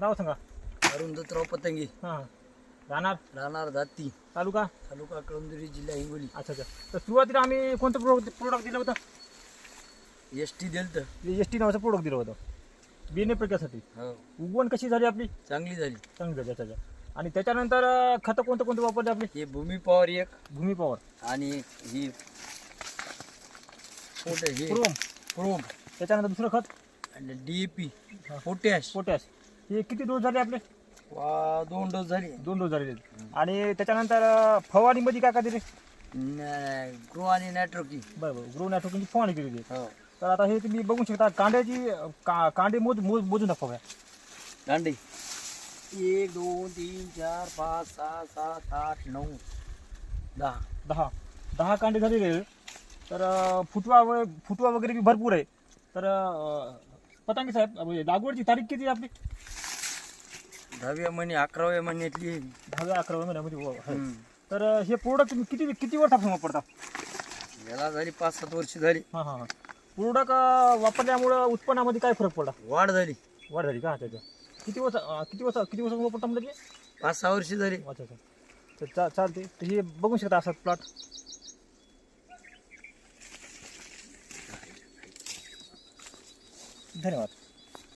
नाव सांगा. अरुण दत्तराव पतंगे, हां राहणार राहणार दाती, तालुका. तालुका कळमनुरी, जिल्हा हिंगोली. अच्छा अच्छा. तर सुरुवातीला आम्ही कोणतं प्रोडक्ट दिलं होतं? एस टी दिलं तर एस टी नावाचं प्रोडक्ट दिलं होतं बियाणे प्रक्रियासाठी. हो, उगवण कशी झाली आपली? चांगली झाली. चांगली झाली. अच्छा अच्छा. आणि त्याच्यानंतर खतं कोणतं कोणतं वापरले आपले? हे भूमी पॉवर एक भूमी पॉवर, आणि ही पोट हे क्रोम, क्रोम त्याच्यानंतर दुसरं खत आणि डीएपी, हा. पोटॅश. पोटॅश. हे किती डोस झाले आपले? 2 डोस झाले. 2 डोस झालेले. आणि त्याच्यानंतर फवारणीमध्ये काय काय दिले? ग्रो आणि नायट्रोकी. बरं ग्रो नायट्रोजनची फवारणी केलेली आहे. हो, तर आता हे तुम्ही बघू शकता कांड्याची कांडे मोजून दाखवा. दांडे 1 2 3 4 5 6 7 8 9 10. 10 कांडे झालेले आहे. तर फुटवा वगैरे बी भरपूर आहे. तर पतंगे साहेब लागवडची तारीख किती आहे आपली? 10व्या महिने 11व्या महिन्यातली. 10व्या 11व्या महिन्यामध्ये आहे. हम्म. तर हे प्रोडक्ट तुम्ही किती वर्षापासून वापरता? याला झाली 5-7 वर्ष झाली. हां हां हां. प्रोडक्ट वापरल्यामुळं उत्पन्नामध्ये काय फरक पडला? वाढ झाली. वाढ झाली का? अच्छा अच्छा. किती वर्ष वापरता म्हणजे? 5-6 वर्ष झाली. अच्छा अच्छा. तर चालते. तर हे बघू शकता असा प्लॉट. धन्यवाद.